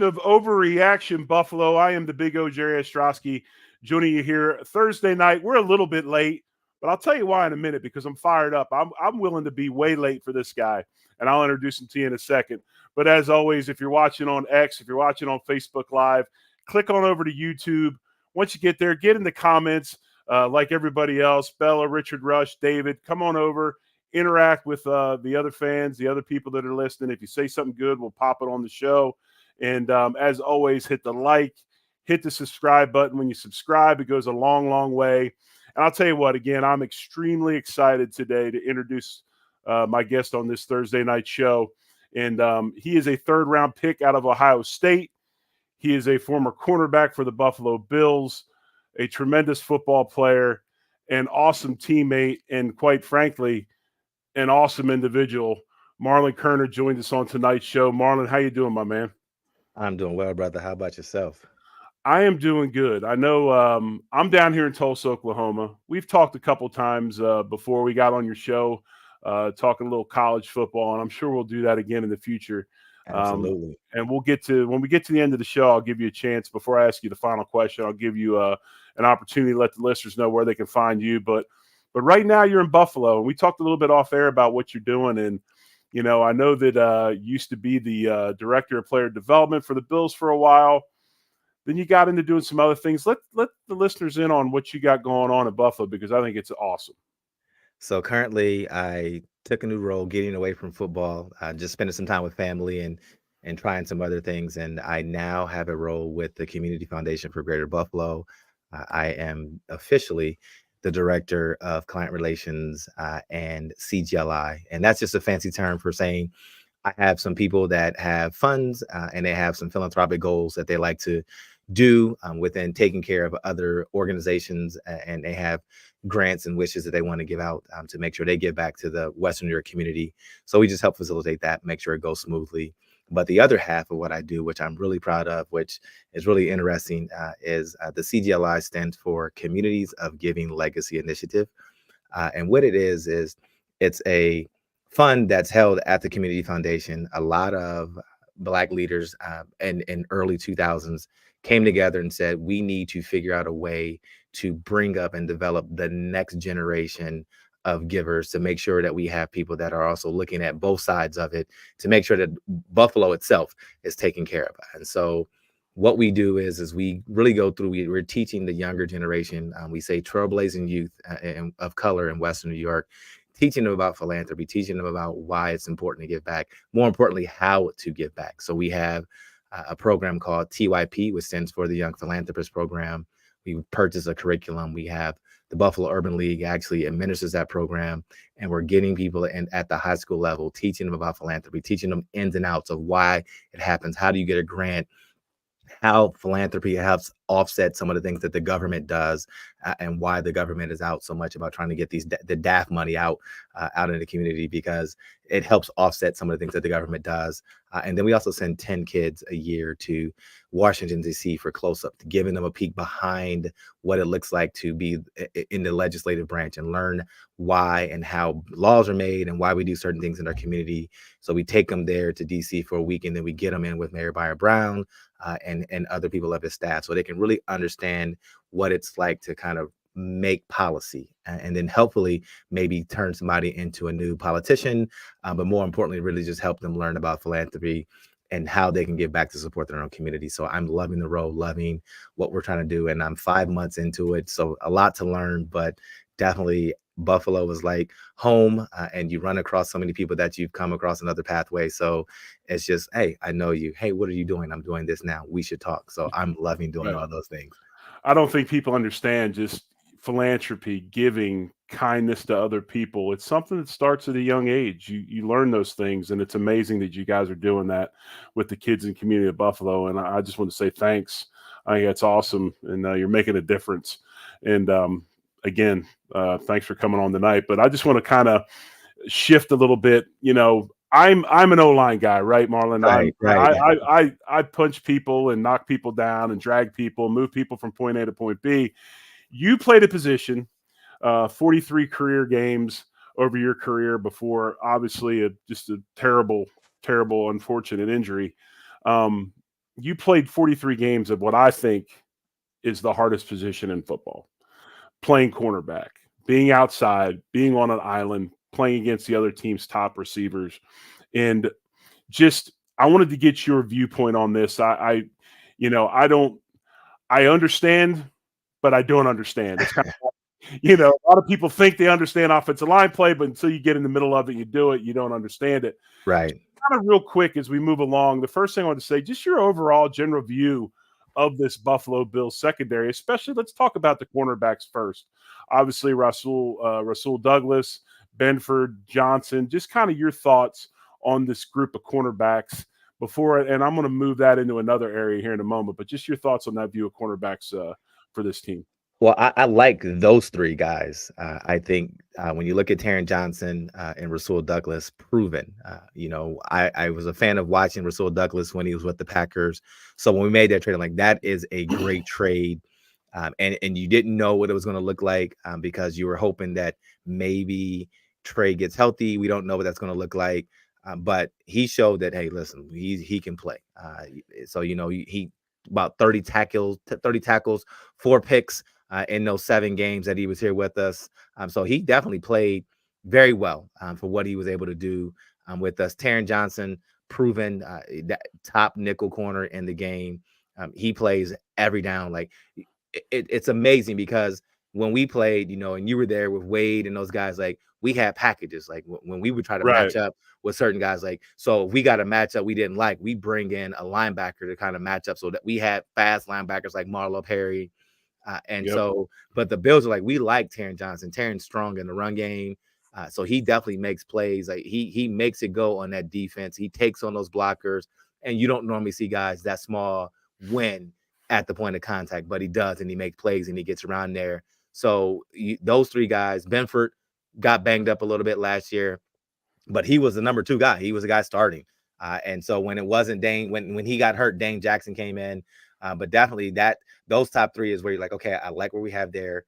Of overreaction, Buffalo. I am the big O, Jerry Ostrowski, joining you here Thursday night. We're a little bit late, but I'll tell you why in a minute because I'm fired up. I'm willing to be way late for this guy, and I'll introduce him to you in a second. But as always, if you're watching on X, if you're watching on Facebook Live, click on over to YouTube. Once you get there, get in the comments like everybody else. Bella, Richard Rush, David, come on over. Interact with the other fans, the other people that are listening. If you say something good, we'll pop it on the show. And as always, hit the like, hit the subscribe button. When you subscribe, it goes a long, long way. And I'll tell you what, again, I'm extremely excited today to introduce my guest on this Thursday night show. And he is a third-round pick out of Ohio State. He is a former cornerback for the Buffalo Bills, a tremendous football player, an awesome teammate, and quite frankly, an awesome individual. Marlon Kerner joined us on tonight's show. Marlon, how you doing, my man? I'm doing well, brother. How about yourself? I am doing good. I know I'm down here in Tulsa, Oklahoma. We've talked a couple times before we got on your show, talking a little college football, and I'm sure we'll do that again in the future. Absolutely. And when we get to the end of the show, I'll give you a chance. Before I ask you the final question, I'll give you an opportunity to let the listeners know where they can find you. But right now you're in Buffalo, and we talked a little bit off air about what you're doing. And you know, I know that you used to be the director of player development for the Bills for a while. Then you got into doing some other things. Let the listeners in on what you got going on in Buffalo, because I think it's awesome. So currently, I took a new role, getting away from football, just spending some time with family and trying some other things. And I now have a role with the Community Foundation for Greater Buffalo. I am officially the director of client relations and CGLI. And that's just a fancy term for saying I have some people that have funds and they have some philanthropic goals that they like to do within taking care of other organizations. And they have grants and wishes that they want to give out to make sure they give back to the Western New York community. So we just help facilitate that, make sure it goes smoothly. But the other half of what I do, which I'm really proud of, which is really interesting, is the CGLI stands for Communities of Giving Legacy Initiative. And what it is it's a fund that's held at the Community Foundation. A lot of Black leaders in early 2000s came together and said, we need to figure out a way to bring up and develop the next generation of givers, to make sure that we have people that are also looking at both sides of it, to make sure that Buffalo itself is taken care of. And so what we do is we really go through, we're teaching the younger generation, we say trailblazing youth of color in Western New York, teaching them about philanthropy, teaching them about why it's important to give back, more importantly, how to give back. So we have a program called TYP, which stands for the Young Philanthropist Program. We purchased a curriculum. We have the Buffalo Urban League actually administers that program, and we're getting people at the high school level, teaching them about philanthropy, teaching them ins and outs of why it happens. How do you get a grant? How philanthropy helps offset some of the things that the government does, and why the government is out so much about trying to get the DAF money out in the community, because it helps offset some of the things that the government does. And then we also send 10 kids a year to Washington, D.C. for close-up, giving them a peek behind what it looks like to be in the legislative branch and learn why and how laws are made and why we do certain things in our community. So we take them there to D.C. for a week, and then we get them in with Mayor Byron Brown and other people of his staff, so they can really understand what it's like to kind of make policy, and then hopefully maybe turn somebody into a new politician, but more importantly, really just help them learn about philanthropy and how they can give back to support their own community. So I'm loving the role, loving what we're trying to do, and I'm 5 months into it, so a lot to learn, but definitely Buffalo is like home, and you run across so many people that you've come across another pathway. So it's just, hey, I know you. Hey, what are you doing? I'm doing this now. We should talk. So I'm loving doing all those things. I don't think people understand just philanthropy, giving, kindness to other people. It's something that starts at a young age. You learn those things, and it's amazing that you guys are doing that with the kids in the community of Buffalo. And I just want to say thanks. I think that's awesome, and you're making a difference. And again, thanks for coming on tonight. But I just want to kind of shift a little bit. You know, I'm an O-line guy, right, Marlon? Right. I punch people and knock people down and drag people, move people from point A to point B. You played a position, 43 career games over your career before, obviously, just a terrible, terrible, unfortunate injury. Um, you played 43 games of what I think is the hardest position in football, playing cornerback, being outside, being on an island, playing against the other team's top receivers. And just, I wanted to get your viewpoint on this. I don't, I understand, but I don't understand. It's kind of, a lot of people think they understand offensive line play, but until you get in the middle of it, you do it, you don't understand it. Right. Kind of real quick as we move along, the first thing I want to say, just your overall general view of this Buffalo Bills secondary, especially let's talk about the cornerbacks first. Obviously, Rasul Douglas, Benford, Johnson, just kind of your thoughts on this group of cornerbacks before, and I'm going to move that into another area here in a moment, but just your thoughts on that view of cornerbacks for this team. Well, I like those three guys. I think when you look at Taron Johnson and Rasul Douglas, proven. I was a fan of watching Rasul Douglas when he was with the Packers. So when we made that trade, I'm like, that is a great trade. And you didn't know what it was going to look like because you were hoping that maybe Tre gets healthy. We don't know what that's going to look like. But he showed that, hey, listen, he can play. So, he about 30 tackles, 4 picks in those 7 games that he was here with us. So he definitely played very well for what he was able to do with us. Taron Johnson, proven that top nickel corner in the game. He plays every down. Like it's amazing because when we played, and you were there with Wade and those guys, like we had packages. Like when we would try to Right. match up with certain guys, like, so if we got a matchup we didn't like, we bring in a linebacker to kind of match up so that we had fast linebackers like Marlon Kerner. Yep. But the Bills are like, we like Taron Johnson. Taron's strong in the run game. So he definitely makes plays. Like he makes it go on that defense. He takes on those blockers. And you don't normally see guys that small win at the point of contact, but he does, and he makes plays and he gets around there. So those 3 guys, Benford got banged up a little bit last year, but he was the number 2 guy. He was the guy starting. And so when it wasn't Dane, when he got hurt, Dane Jackson came in. But definitely those top 3 is where you're like, okay, I like what we have there.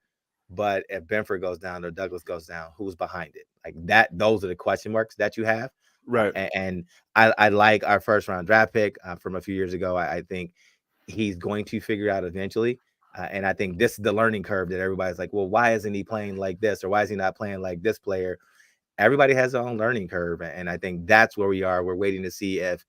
But if Benford goes down or Douglas goes down, who's behind it? Like that, those are the question marks that you have. Right. And I like our first round draft pick from a few years ago. I think he's going to figure out eventually. And I think this is the learning curve that everybody's like, well, why isn't he playing like this? Or why is he not playing like this player? Everybody has their own learning curve. And I think that's where we are. We're waiting to see if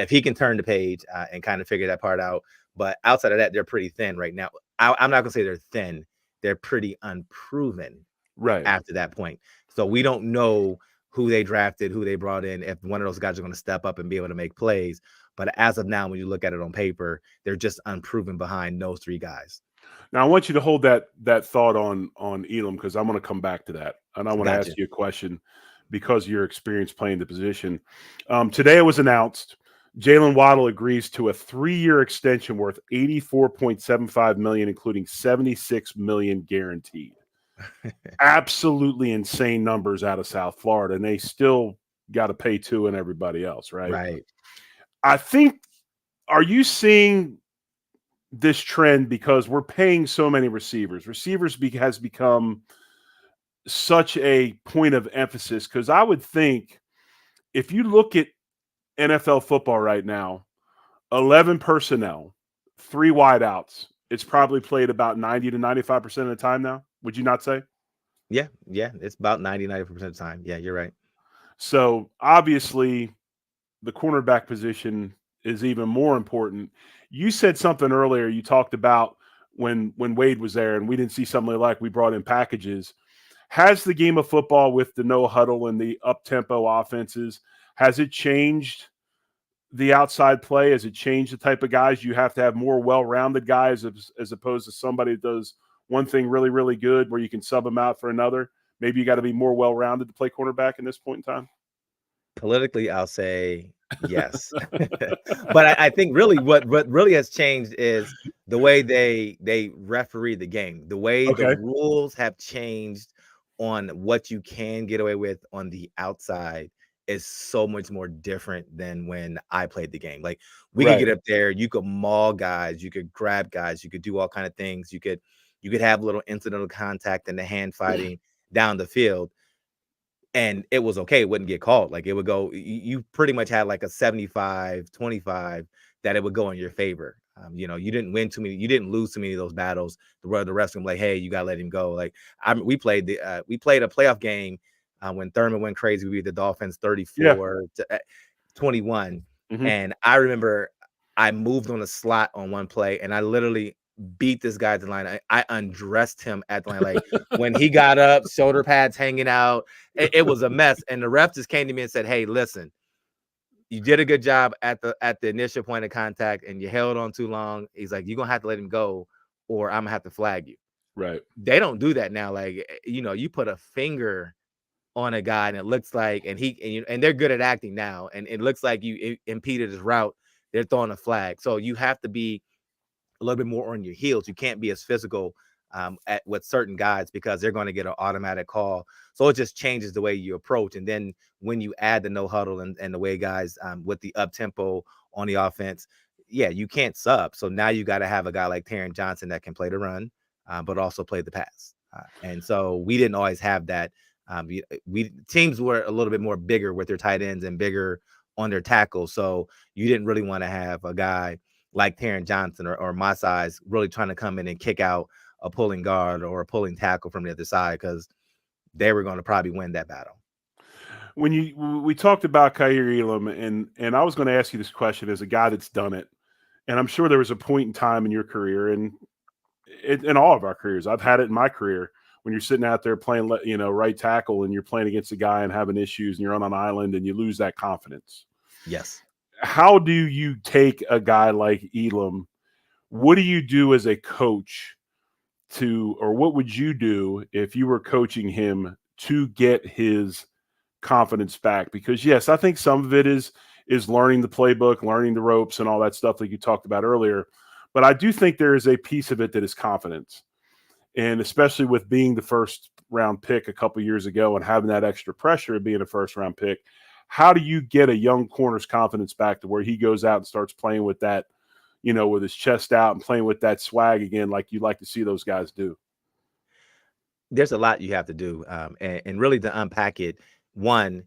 he can turn the page and kind of figure that part out. But outside of that, they're pretty thin right now. I'm not going to say they're thin. They're pretty unproven Right. after that point. So we don't know who they drafted, who they brought in, if one of those guys are going to step up and be able to make plays. But as of now, when you look at it on paper, they're just unproven behind those 3 guys. Now I want you to hold that thought on Elam because I'm going to come back to that, and I want to Gotcha. ask you a question because of your experience playing the position. Today it was announced Jalen Waddle agrees to a 3-year extension worth $84.75 million, including $76 million guaranteed. Absolutely insane numbers out of South Florida, and they still got to pay Tua and everybody else, right? Right. I think. Are you seeing this trend because we're paying so many receivers? Has become such a point of emphasis because I would think if you look at NFL football right now, 11 personnel, 3 wideouts, it's probably played about 90 to 95% of the time now. Would you not say? Yeah. It's about 90% of the time. Yeah, you're right. So obviously, the cornerback position is even more important. You said something earlier. You talked about when Wade was there, and we didn't see something like we brought in packages. Has the game of football with the no huddle and the up tempo offenses, has it changed the outside play? Has it changed the type of guys you have to have more well-rounded guys as opposed to somebody that does one thing really, really good where you can sub them out for another? Maybe you got to be more well-rounded to play cornerback in this point in time. Politically, I'll say yes. But I think really what really has changed is the way they referee the game. The way the Okay. rules have changed on what you can get away with on the outside is so much more different than when I played the game. Like we could Right. get up there, you could maul guys, you could grab guys, you could do all kind of things. You You could have little incidental contact and the hand fighting down the field, and it was okay. It wouldn't get called. Like, it would go, you pretty much had like a 75-25 that it would go in your favor. You didn't win too many, you didn't lose too many of those battles where the rest of them like, hey, you gotta let him go. Like, we played a playoff game when Thurman went crazy. We beat the Dolphins Yeah. 34-21. Mm-hmm. And I remember I moved on a slot on one play and I literally beat this guy at the line. I undressed him at the line. Like, when he got up, shoulder pads hanging out, it was a mess. And the ref just came to me and said, hey, listen, you did a good job at the initial point of contact and you held on too long. He's like, you're going to have to let him go or I'm going to have to flag you. Right. They don't do that now. Like, you put a finger on a guy and it looks like, and they're good at acting now, and it looks like you impeded his route, they're throwing a flag. So you have to be a little bit more on your heels. You can't be as physical with certain guys because they're going to get an automatic call. So it just changes the way you approach. And then when you add the no huddle and the way guys with the up tempo on the offense, yeah, you can't sub. So now you got to have a guy like Taron Johnson that can play the run, but also play the pass. And so we didn't always have that. We teams were a little bit more bigger with their tight ends and bigger on their tackles. So you didn't really want to have a guy like Taron Johnson or my size really trying to come in and kick out a pulling guard or a pulling tackle from the other side, because they were going to probably win that battle. When we talked about Kaiir Elam, and I was going to ask you this question as a guy that's done it, and I'm sure there was a point in time in your career, and in all of our careers, I've had it in my career, when you're sitting out there playing, right tackle, and you're playing against a guy and having issues, and you're on an island, and you lose that confidence. Yes. How do you take a guy like Elam? What do you do as a coach or what would you do if you were coaching him to get his confidence back? Because yes, I think some of it is learning the playbook, learning the ropes, and all that stuff like you talked about earlier. But I do think there is a piece of it that is confidence, and especially with being the first round pick a couple years ago and having that extra pressure of being a first round pick. How do you get a young corner's confidence back to where he goes out and starts playing with that, with his chest out and playing with that swag again, like you like to see those guys do? There's a lot you have to do. And really to unpack it, one,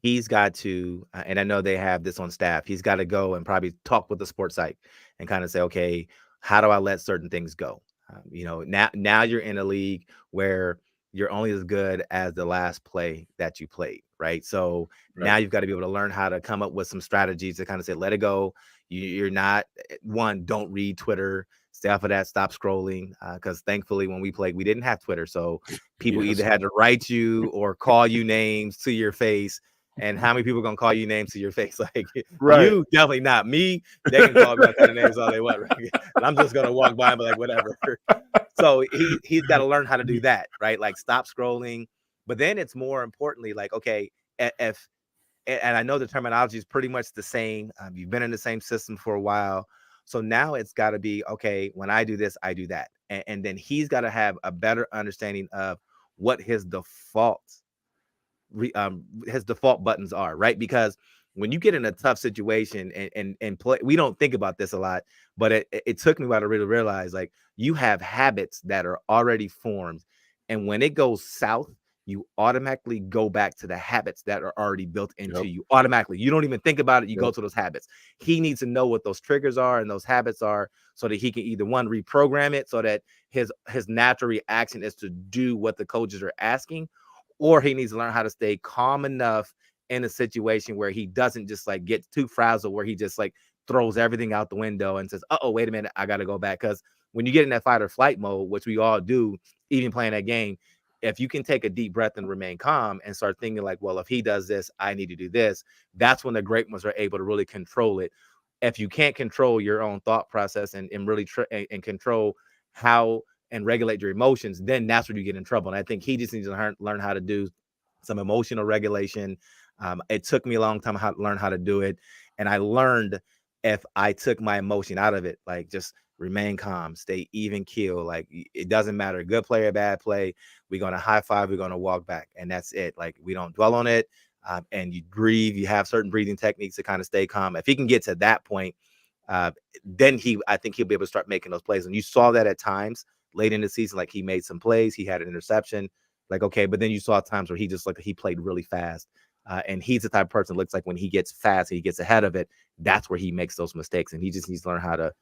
he's got to, and I know they have this on staff, he's got to go and probably talk with the sports psych and kind of say, okay, how do I let certain things go? Now you're in a league where you're only as good as the last play that you played, right? So now you've got to be able to learn how to come up with some strategies to kind of say, let it go. You're not, one, don't read Twitter, stay off of that, stop scrolling. Because thankfully, when we played, we didn't have Twitter. So people either had to write you or call you names to your face. And how many people are going to call you names to your face? Like, Right. you, definitely not me. They can call me all kind of names all they want, right? And I'm just going to walk by and be like, whatever. So he's got to learn how to do that, right? Like, stop scrolling. But then it's more importantly, like, okay, if and I know the terminology is pretty much the same. You've been in the same system for a while. So now it's got to be, okay, when I do this, I do that. And then he's got to have a better understanding of what his default buttons are, right? Because when you get in a tough situation and play, we don't think about this a lot, but it took me a while to really realize, like, you have habits that are already formed. And when it goes south, you automatically go back to the habits that are already built into you automatically. You don't even think about it. You go to those habits. He needs to know what those triggers are and those habits are so that he can either, one, reprogram it so that his natural reaction is to do what the coaches are asking, or he needs to learn how to stay calm enough in a situation where he doesn't just like get too frazzled, where he just like throws everything out the window and says, oh, wait a minute, I got to go back. Because when you get in that fight or flight mode, which we all do, even playing that game, if you can take a deep breath and remain calm and start thinking like, well, if he does this, I need to do this. That's when the great ones are able to really control it. If you can't control your own thought process and really and control how and regulate your emotions, then that's where you get in trouble. And I think he just needs to learn how to do some emotional regulation. It took me a long time to learn how to do it. And I learned, if I took my emotion out of it, like, just remain calm, stay even keel. Like, it doesn't matter, good play or bad play. We're going to high five. We're going to walk back. And that's it. Like, we don't dwell on it. And you breathe. You have certain breathing techniques to kind of stay calm. If he can get to that point, then I think he'll be able to start making those plays. And you saw that at times late in the season, like he made some plays, he had an interception, like, okay, but then you saw times where he just like he played really fast. And he's the type of person that looks like when he gets fast, he gets ahead of it, that's where he makes those mistakes. And he just needs to learn how to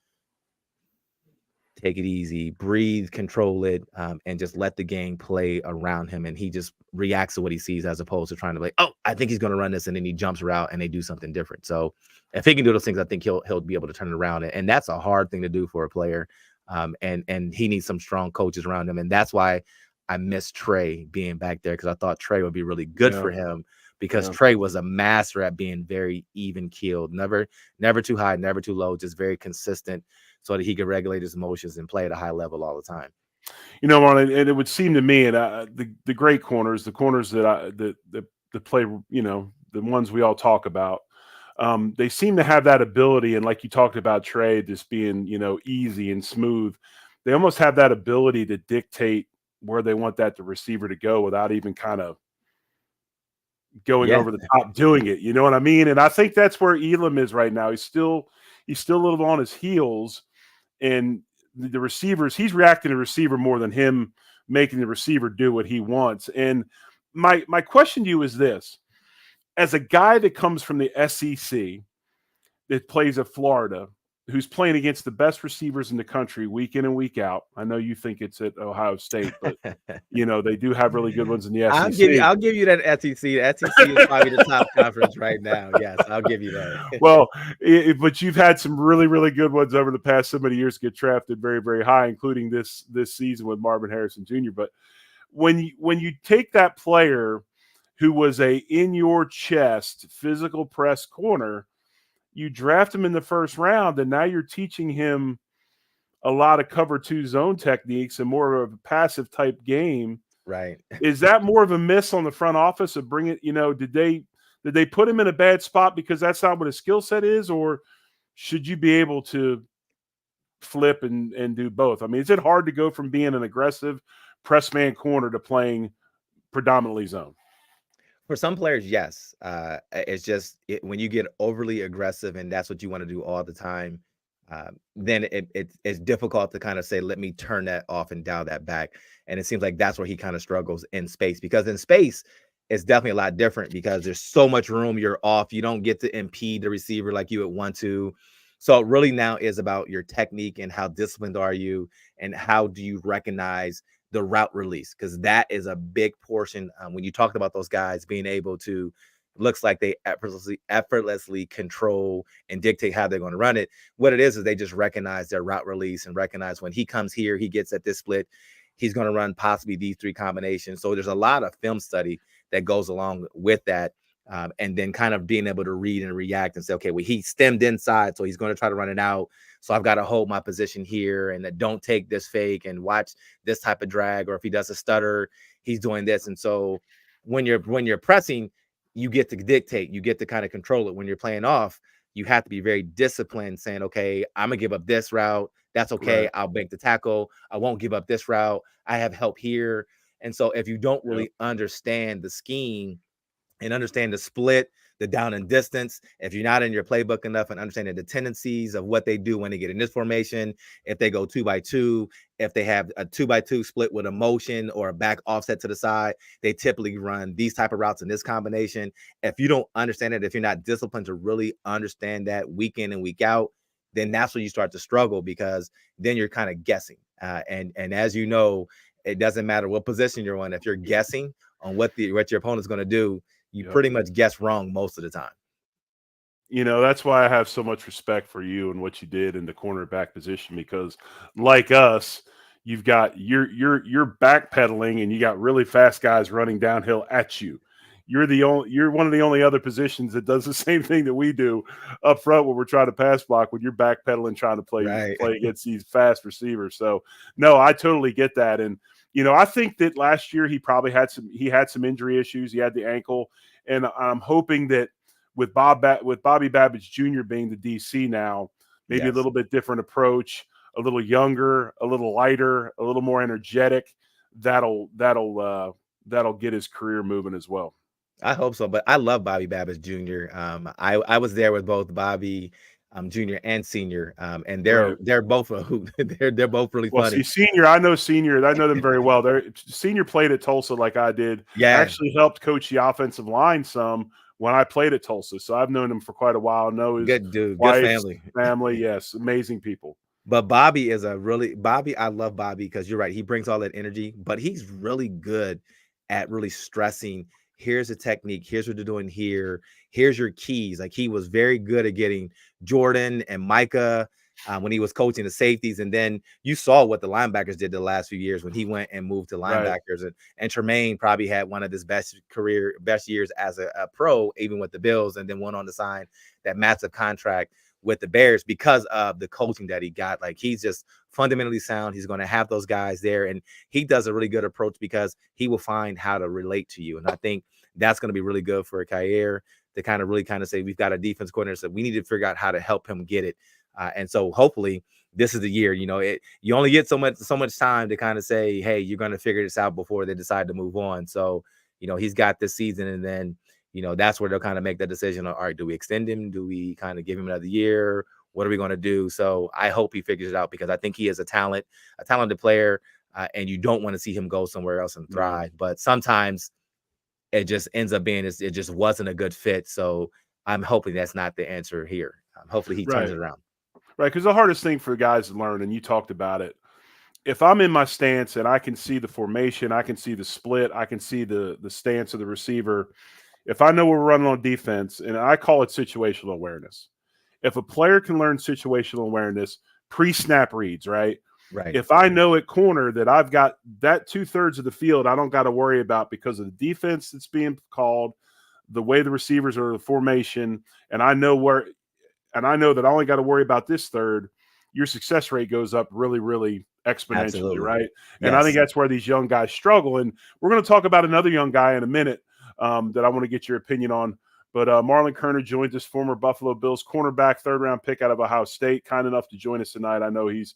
take it easy, breathe, control it, and just let the game play around him. And he just reacts to what he sees as opposed to trying to like, oh, I think he's going to run this, and then he jumps around and they do something different. So if he can do those things, I think he'll be able to turn it around. And that's a hard thing to do for a player. And he needs some strong coaches around him. And that's why I miss Tre being back there, because I thought Tre would be really good for him, because Tre was a master at being very even keeled, never too high, never too low, just very consistent, so that he could regulate his emotions and play at a high level all the time. You know, Marlon, and it would seem to me, and the great corners, the corners that play, you know, the ones we all talk about, they seem to have that ability. And like you talked about Tre just being, you know, easy and smooth, they almost have that ability to dictate where they want the receiver to go without even kind of going over the top doing it. You know what I mean? And I think that's where Elam is right now. He's still a little on his heels, and the receivers, he's reacting to the receiver more than him making the receiver do what he wants. And my question to you is this: as a guy that comes from the SEC, that plays at Florida, who's playing against the best receivers in the country week in and week out. I know you think it's at Ohio State, but you know they do have really good ones in the SEC. I'll give you that SEC. The SEC is probably the top conference right now. Yes, I'll give you that. Well, but you've had some really, really good ones over the past so many years get drafted very, very high, including this season with Marvin Harrison Jr. But when you take that player who was a in your chest physical press corner, you draft him in the first round, and now you're teaching him a lot of cover two zone techniques and more of a passive type game. Right. Is that more of a miss on the front office of bringing, you know, did they put him in a bad spot because that's not what his skill set is, or should you be able to flip and do both? I mean, is it hard to go from being an aggressive press man corner to playing predominantly zone? For some players, yes. It's just when you get overly aggressive and that's what you want to do all the time, then it's difficult to kind of say, let me turn that off and dial that back. And it seems like that's where he kind of struggles in space, because in space, it's definitely a lot different because there's so much room. You're off. You don't get to impede the receiver like you would want to. So it really now is about your technique and how disciplined are you and how do you recognize the route release, because that is a big portion. When you talked about those guys being able to, looks like they effortlessly control and dictate how they're going to run it. What it is they just recognize their route release and recognize when he comes here, he gets at this split, he's going to run possibly these three combinations. So there's a lot of film study that goes along with that. And then kind of being able to read and react and say, okay, well, he stemmed inside, so he's going to try to run it out. So I've got to hold my position here and don't take this fake and watch this type of drag. Or if he does a stutter, he's doing this. And so when you're pressing, you get to dictate, you get to kind of control it. When you're playing off, you have to be very disciplined, saying, okay, I'm gonna give up this route. That's okay. Right. I'll bank the tackle. I won't give up this route. I have help here. And so if you don't really understand the scheme and understand the split, the down and distance, if you're not in your playbook enough and understanding the tendencies of what they do when they get in this formation, if they go 2x2, if they have a 2x2 split with a motion or a back offset to the side, they typically run these type of routes in this combination. If you don't understand it, if you're not disciplined to really understand that week in and week out, then that's when you start to struggle, because then you're kind of guessing. And as you know, it doesn't matter what position you're on. If you're guessing on what your opponent's going to do, you pretty much guess wrong most of the time. You know, that's why I have so much respect for you and what you did in the cornerback position, because like us, you've got you're backpedaling and you got really fast guys running downhill at you. You're one of the only other positions that does the same thing that we do up front when we're trying to pass block, when you're backpedaling trying to play against these fast receivers. So no, I totally get that. And you know, I think that last year he probably had some injury issues. He had the ankle, and I'm hoping that with Bobby Babbage Jr. being the DC now, maybe a little bit different approach, a little younger, a little lighter, a little more energetic. That'll get his career moving as well. I hope so, but I love Bobby Babbage Jr. I was there with both Bobby junior and senior, and Right. they're both a hoot. They're both really Well, see, funny. senior, I know senior. I know them very well. They're senior played at Tulsa like I did. I Yeah, actually helped coach the offensive line some when I played at Tulsa, so I've known him for quite a while. Know his good dude, good wife's family. family. Yes, amazing people. But Bobby is a really Bobby. I love Bobby because you're right. He brings all that energy, but he's really good at really stressing. Here's a technique. Here's what you're doing here. Here's your keys. Like he was very good at getting Jordan and Micah when he was coaching the safeties, and then you saw what the linebackers did the last few years when he went and moved to Right, linebackers. And Tremaine probably had one of his best years as a pro, even with the Bills, and then went on to sign that massive contract with the Bears because of the coaching that he got. Like he's just fundamentally sound. He's going to have those guys there, and he does a really good approach because he will find how to relate to you. And I think that's going to be really good for Poyer to kind of really kind of say we've got a defense coordinator, so we need to figure out how to help him get it. And so hopefully this is the year. You know, you only get so much time to kind of say, hey, you're going to figure this out before they decide to move on. So you know he's got this season, and then that's where they'll kind of make that decision. All right, do we extend him? Do we kind of give him another year? What are we going to do? So I hope he figures it out because I think he is a talented player, and you don't want to see him go somewhere else and no, thrive. But sometimes it just ends up being it just wasn't a good fit. So I'm hoping that's not the answer here. Hopefully he turns right, it around. right. Because the hardest thing for guys to learn, and you talked about it, if I'm in my stance and I can see the formation, I can see the split, I can see the stance of the receiver. If I know we're running on defense, and I call it situational awareness. If a player can learn situational awareness, pre-snap reads, right? Right. If I know at corner that I've got that 2/3 of the field, I don't got to worry about because of the defense that's being called, the way the receivers are, the formation, and I know where, and I know that I only got to worry about this third. Your success rate goes up really, really exponentially, Absolutely. right? And I think Yes. that's where these young guys struggle. And we're going to talk about another young guy in a minute that I want to get your opinion on. But Marlon Kerner joins us, former Buffalo Bills cornerback, third-round pick out of Ohio State, kind enough to join us tonight. I know he's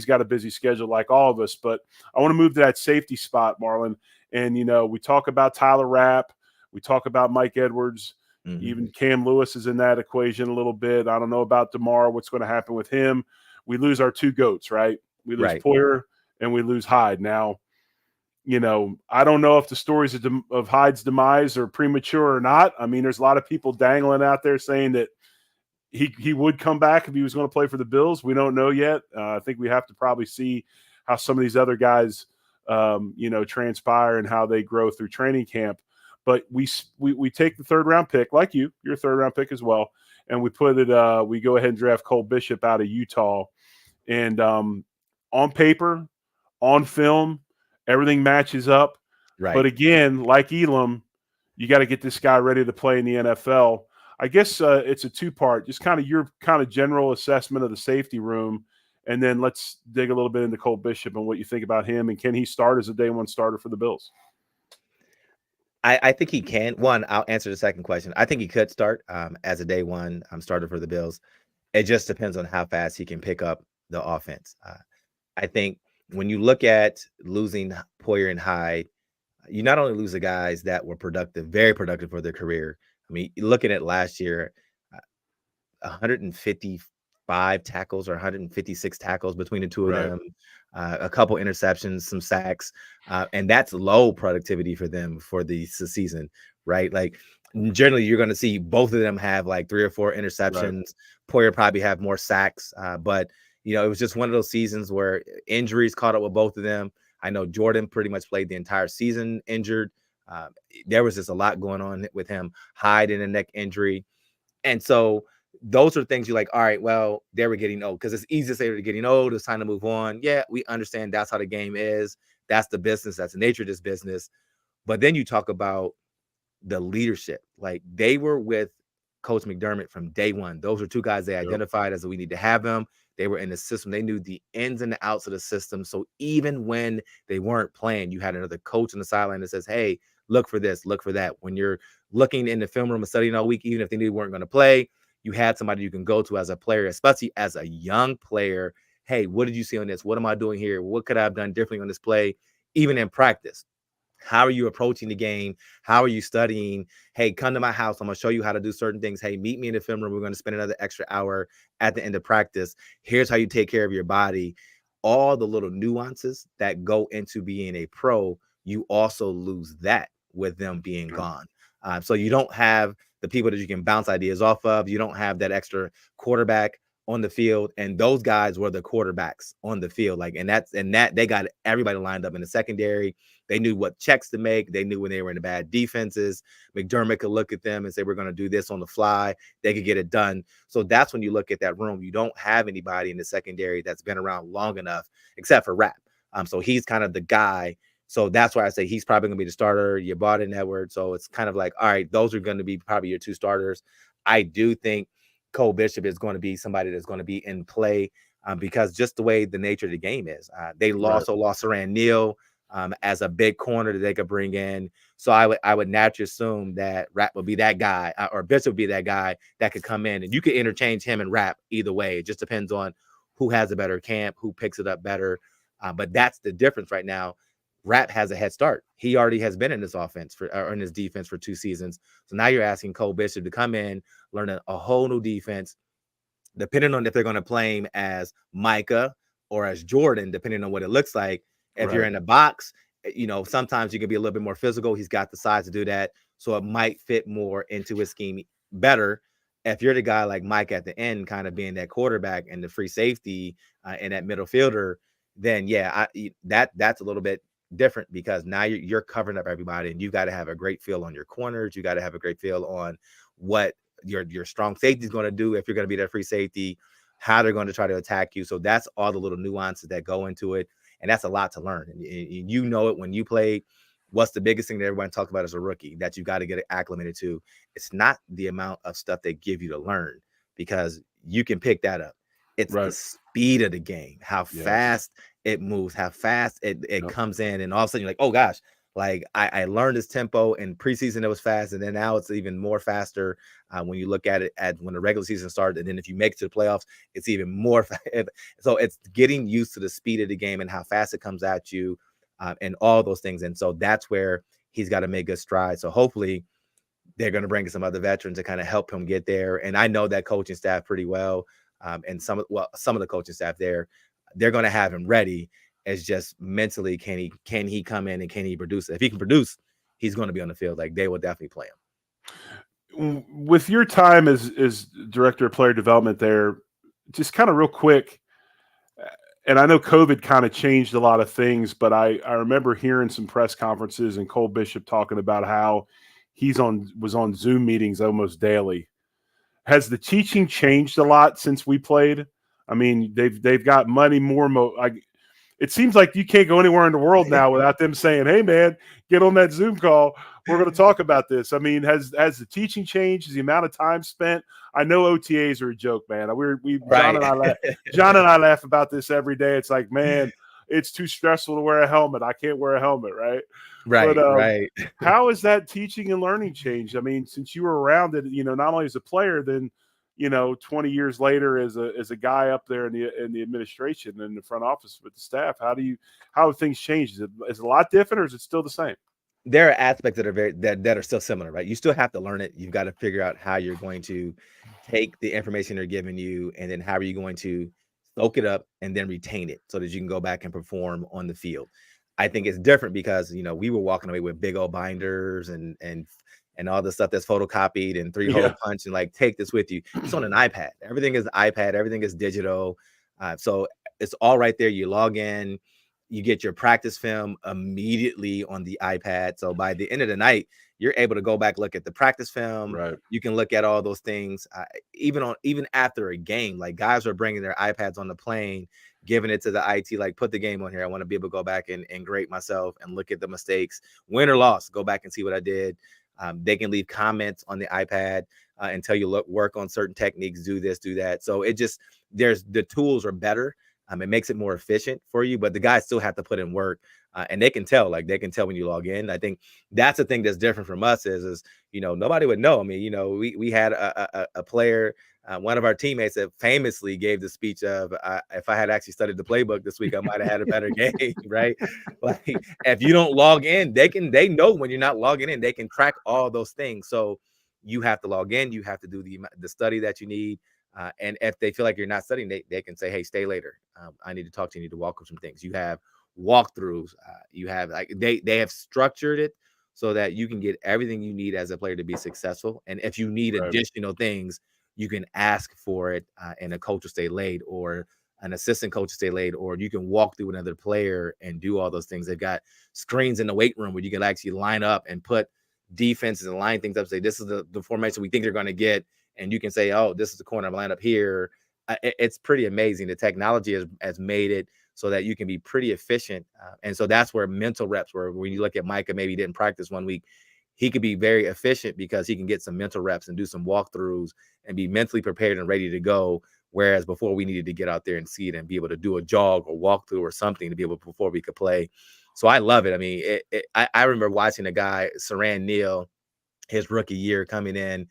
got a busy schedule like all of us, but I want to move to that safety spot, Marlon. And we talk about Tyler Rapp, we talk about Mike Edwards, Mm-hmm. even Cam Lewis is in that equation a little bit. I don't know about DeMar, what's going to happen with him. We lose our two goats, right? We lose Right. Poyer and we lose Hyde. Now, I don't know if the stories of Hyde's demise are premature or not. I mean, there's a lot of people dangling out there saying that he would come back if he was going to play for the Bills. We don't know yet. I think we have to probably see how some of these other guys, transpire and how they grow through training camp. But we take the third round pick, like you're a third round pick as well, and we put it. We go ahead and draft Cole Bishop out of Utah, and on paper, on film, everything matches up. But Right. again, like Elam, you got to get this guy ready to play in the NFL. I guess it's a two-part, just kind of your kind of general assessment of the safety room, and then let's dig a little bit into Cole Bishop and what you think about him, and can he start as a day one starter for the Bills? I think he can. One, I'll answer the second question. I think he could start as a day one starter for the Bills. It just depends on how fast he can pick up the offense. I think when you look at losing Poyer and Hyde, you not only lose the guys that were productive, very productive for their career. I mean, looking at last year, 155 tackles or 156 tackles between the two of Right, them, a couple interceptions, some sacks, and that's low productivity for them for the season, right? Like generally, you're going to see both of them have like 3 or 4 right, interceptions. Poyer probably have more sacks, but it was just one of those seasons where injuries caught up with both of them. I know Jordan pretty much played the entire season injured. Uh, there was just a lot going on with him. Hyde in a neck injury. And so those are things you're like, all right, well, they were getting old because it's easy to say they're getting old. It's time to move on. Yeah, we understand that's how the game is. That's the business. That's the nature of this business. But then you talk about the leadership. Like they were with Coach McDermott from day one. Those are two guys they yep, identified as we need to have them. They were in the system. They knew the ins and the outs of the system. So even when they weren't playing, you had another coach on the sideline that says, hey, look for this, look for that. When you're looking in the film room and studying all week, even if they knew they weren't going to play, you had somebody you can go to as a player, especially as a young player. Hey, what did you see on this? What am I doing here? What could I have done differently on this play, even in practice? How are you approaching the game? How are you studying? Hey, come to my house. I'm going to show you how to do certain things. Hey, meet me in the film room. We're going to spend another extra hour at the end of practice. Here's how you take care of your body. All the little nuances that go into being a pro, you also lose that with them being gone. So you don't have the people that you can bounce ideas off of. You don't have that extra quarterback on the field, and those guys were the quarterbacks on the field. Like, and that they got everybody lined up in the secondary. They knew what checks to make. They knew when they were in the bad defenses. McDermott could look at them and say, we're going to do this on the fly. They could get it done. So that's when you look at that room. You don't have anybody in the secondary that's been around long enough, except for Rapp. So he's kind of the guy. So that's why I say he's probably going to be the starter. You bought in Edwards. So it's kind of like, all right, those are going to be probably your two starters. I do think Cole Bishop is going to be somebody that's going to be in play because just the way the nature of the game is. They also lost Saran Neal as a big corner that they could bring in. So I would naturally assume that Rapp would be that guy or Bishop would be that guy that could come in, and you could interchange him and Rapp either way. It just depends on who has a better camp, who picks it up better. But that's the difference right now. Rapp has a head start. He already has been in this offense or in his defense for 2 seasons. So now you're asking Cole Bishop to come in, learn a whole new defense, depending on if they're going to play him as Micah or as Jordan, depending on what it looks like. If you're in a box, sometimes you can be a little bit more physical. He's got the size to do that. So it might fit more into his scheme better. If you're the guy like Mike at the end, kind of being that quarterback and the free safety and that middle fielder, then that's a little bit different because now you're covering up everybody, and you got to have a great feel on your corners. You got to have a great feel on what your strong safety is going to do if you're going to be that free safety, how they're going to try to attack you. So that's all the little nuances that go into it, and that's a lot to learn. And you know it when you play. What's the biggest thing that everyone talks about as a rookie that you got to get acclimated to? It's not the amount of stuff they give you to learn, because you can pick that up. It's the speed of the game, how fast it moves, how fast it comes in, and all of a sudden you're like, oh gosh, like I learned this tempo in preseason, it was fast, and then now it's even more faster when you look at it when the regular season started, and then if you make it to the playoffs, it's even more so it's getting used to the speed of the game and how fast it comes at you, and all those things. And so that's where he's got to make good strides. So hopefully they're going to bring in some other veterans to kind of help him get there. And I know that coaching staff pretty well. And some of the coaching staff they're going to have him ready. As just mentally, can he come in and can he produce? If he can produce, he's going to be on the field. Like, they will definitely play him. With your time as director of player development there, just kind of real quick, and I know COVID kind of changed a lot of things, but I remember hearing some press conferences and Cole Bishop talking about how was on Zoom meetings almost daily. Has the teaching changed a lot since we played? I mean, they've got money more. It seems like you can't go anywhere in the world now without them saying, "Hey, man, get on that Zoom call. We're going to talk about this." I mean, has the teaching changed? Has the amount of time spent? I know OTAs are a joke, man. John and I laugh about this every day. It's like, man, it's too stressful to wear a helmet. I can't wear a helmet, right? Right. How has that teaching and learning changed? I mean, since you were around it, not only as a player, then 20 years later as a guy up there in the administration and the front office with the staff, how have things changed? Is it a lot different, or is it still the same? There are aspects that are that are still similar, right? You still have to learn it. You've got to figure out how you're going to take the information they're giving you, and then how are you going to soak it up and then retain it so that you can go back and perform on the field. I think it's different because we were walking away with big old binders and all the stuff that's photocopied and 3-hole punch, and like, take this with you. It's on an iPad. Everything is iPad. Everything is digital. So it's all right there. You log in, you get your practice film immediately on the iPad. So by the end of the night, you're able to go back, look at the practice film. Right. You can look at all those things. Even after a game, like, guys are bringing their iPads on the plane, giving it to the IT, like, put the game on here. I want to be able to go back and grade myself and look at the mistakes, win or loss, go back and see what I did. They can leave comments on the iPad and tell you, look, work on certain techniques, do this, do that. So the tools are better. It makes it more efficient for you, but the guys still have to put in work, and they can tell when you log in. I think that's the thing that's different from us is nobody would know. I mean, we had a player One of our teammates that famously gave the speech of, if I had actually studied the playbook this week, I might have had a better game, right? Like if you don't log in, they know when you're not logging in, they can track all those things. So you have to log in, you have to do the study that you need. And if they feel like you're not studying, they can say, hey, stay later. I need to talk to you, I need to walk through some things. You have walkthroughs, you have like they have structured it so that you can get everything you need as a player to be successful. And if you need Right. additional things, you can ask for it, and a coach will stay late, or an assistant coach will stay late, or you can walk through another player and do all those things. They've got screens in the weight room where you can actually line up and put defenses and line things up. Say, this is the formation we think they're going to get. And you can say, oh, this is the corner, I'm line up here. It's pretty amazing. The technology has made it so that you can be pretty efficient. And so that's where mental reps, where when you look at Micah, maybe he didn't practice one week, he could be very efficient because he can get some mental reps and do some walkthroughs and be mentally prepared and ready to go. Whereas before we needed to get out there and see it and be able to do a jog or walkthrough or something to be able before we could play. So I love it. I mean, I remember watching a guy, Saran Neal, his rookie year coming in,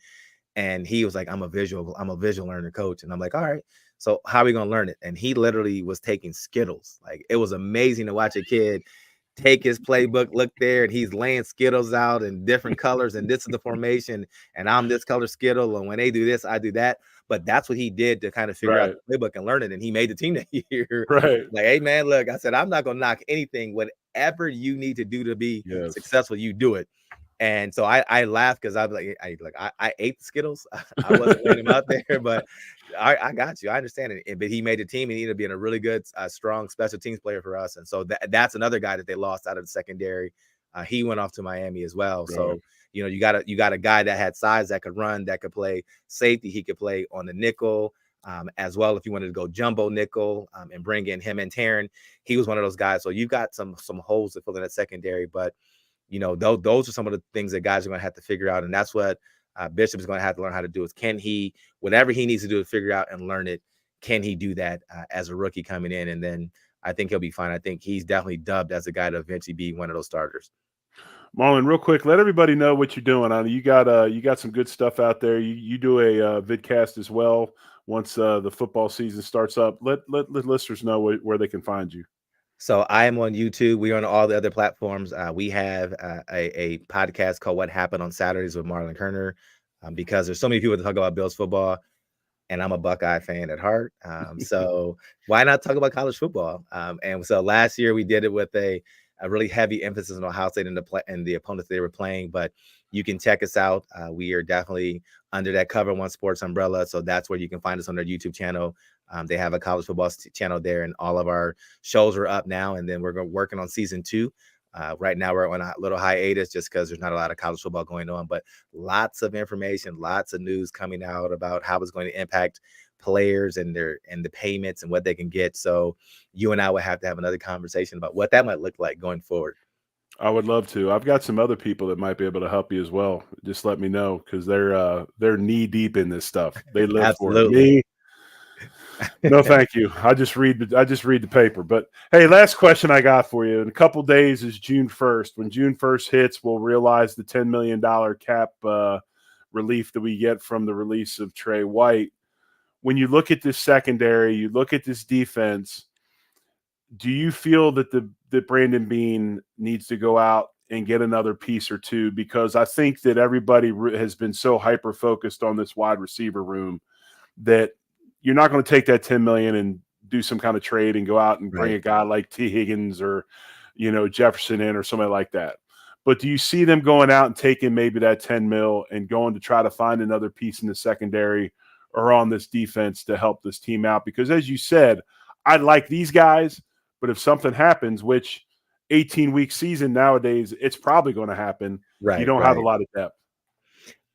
and he was like, I'm a visual learner coach. And I'm like, all right, so how are we going to learn it? And he literally was taking Skittles. Like, it was amazing to watch a kid take his playbook, look there, and he's laying Skittles out in different colors. And this is the formation, and I'm this color Skittle. And when they do this, I do that. But that's what he did to kind of figure out Right. the playbook and learn it. And he made the team that year. Right. Like, hey, man, look, I said, I'm not going to knock anything. Whatever you need to do to be Yes. successful, you do it. And so I laughed because I was like, I ate the Skittles. I wasn't laying them out there, but I got you. I understand it. But he made the team, and he ended up being a really good, strong special teams player for us. And so that's another guy that they lost out of the secondary. He went off to Miami as well. Right. So you got a guy that had size, that could run, that could play safety. He could play on the nickel. As well, if you wanted to go jumbo nickel, and bring in him and Taron, he was one of those guys. So you've got some holes to fill in that secondary, but those are some of the things that guys are going to have to figure out. And that's what Bishop is going to have to learn how to do, is can he, whatever he needs to do to figure out and learn it, can he do that as a rookie coming in? And then I think he'll be fine. I think he's definitely dubbed as a guy to eventually be one of those starters. Marlon, real quick, let everybody know what you're doing. I know you got some good stuff out there. You do a vidcast as well. Once the football season starts up, let listeners know where they can find you. So I am on YouTube. We're on all the other platforms. We have a podcast called What Happened on Saturdays with Marlon Kerner, because there's so many people that talk about Bills football, and I'm a Buckeye fan at heart. So why not talk about college football? And so last year we did it with a really heavy emphasis on Ohio State and the opponents they were playing. But you can check us out. We are definitely under that Cover One Sports umbrella. So that's where you can find us on their YouTube channel. They have a college football channel there, and all of our shows are up now. And then we're working on season 2. Right now we're on a little hiatus just because there's not a lot of college football going on, but lots of information, lots of news coming out about how it's going to impact players and the payments and what they can get. So you and I would have to have another conversation about what that might look like going forward. I would love to. I've got some other people that might be able to help you as well. Just let me know, because they're knee deep in this stuff. They live for it. Absolutely. Me, no, thank you. I just read the paper. But hey, last question I got for you. In a couple days is June 1st. When June 1st hits, we'll realize the $10 million cap relief that we get from the release of Tre White. When you look at this secondary, you look at this defense, do you feel that that Brandon Beane needs to go out and get another piece or two? Because I think that everybody has been so hyper focused on this wide receiver room that you're not going to take that $10 million and do some kind of trade and go out and bring a guy like T. Higgins or Jefferson in or somebody like that. But do you see them going out and taking maybe that 10 mil and going to try to find another piece in the secondary or on this defense to help this team out? Because as you said, I like these guys, but if something happens, which 18-week season nowadays, it's probably going to happen. Right. You don't have a lot of depth.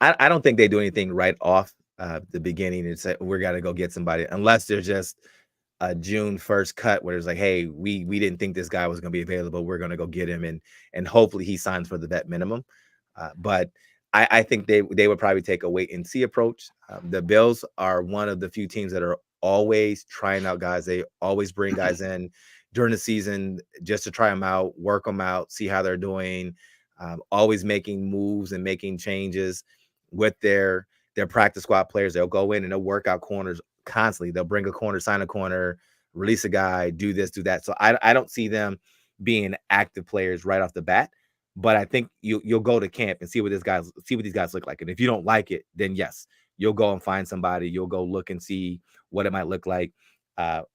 I don't think they do anything right off the beginning and say we're got to go get somebody, unless there's just a June 1st cut where it's like, hey, we didn't think this guy was going to be available. We're going to go get him, and hopefully he signs for the vet minimum. But I think they would probably take a wait and see approach. The Bills are one of the few teams that are always trying out guys. They always bring guys in during the season just to try them out, work them out, see how they're doing. Always making moves and making changes with their they're practice squad players. They'll go in and they'll work out corners constantly. They'll bring a corner, sign a corner, release a guy, do this, do that. So I don't see them being active players right off the bat. But I think you'll go to camp and see what these guys look like. And if you don't like it, then yes, you'll go and find somebody. You'll go look and see what it might look like.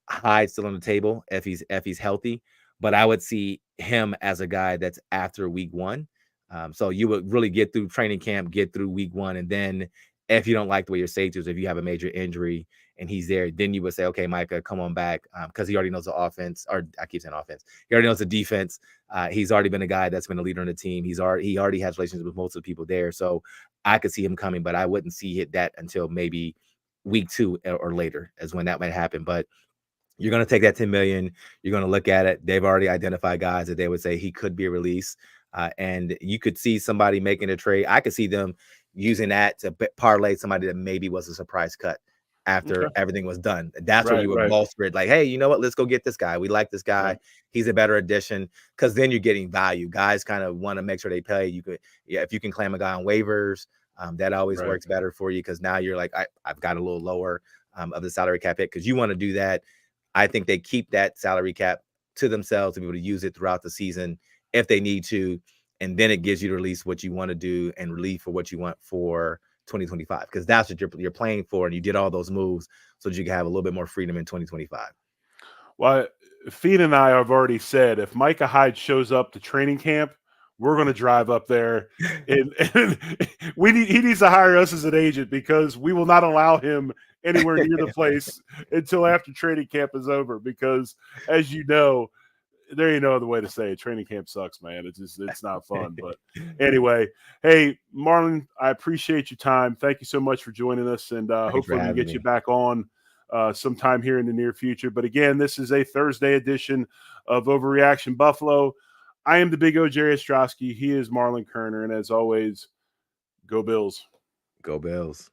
Hyde still on the table if he's healthy, but I would see him as a guy that's after week 1. So you would really get through training camp, get through week 1, and then if you don't like the way your safety is, if you have a major injury and he's there, then you would say, okay, Micah, come on back, because he already knows the offense, or I keep saying offense. He already knows the defense. He's already been a guy that's been a leader on the team. He already has relationships with most of the people there, so I could see him coming, but I wouldn't see that until maybe week 2 or later is when that might happen. But you're going to take that 10 million. You're going to look at it. They've already identified guys that they would say he could be released. And you could see somebody making a trade. I could see them using that to parlay somebody that maybe was a surprise cut after everything was done. That's where you would bolster it. Like, hey, you know what? Let's go get this guy. We like this guy. He's a better addition, because then you're getting value. Guys kind of want to make sure they pay. You could, if you can claim a guy on waivers, that always works better for you, because now you're like, I've got a little lower of the salary cap hit, because you want to do that. I think they keep that salary cap to themselves to be able to use it throughout the season if they need to. And then it gives you to release what you want to do and relief for what you want for 2025, because that's what you're playing for. And you did all those moves so that you can have a little bit more freedom in 2025. Well, Feed and I have already said, if Micah Hyde shows up to training camp, we're going to drive up there, and he needs to hire us as an agent, because we will not allow him anywhere near the place until after training camp is over. Because, as you know, there ain't no other way to say it. Training camp sucks, man. It's not fun. But anyway, hey, Marlon, I appreciate your time. Thank you so much for joining us, and hopefully we can get you back on sometime here in the near future. But again, this is a Thursday edition of Overreaction Buffalo. I am the Big O, Jerry Ostrowski. He is Marlon Kerner. And as always, go Bills. Go Bills.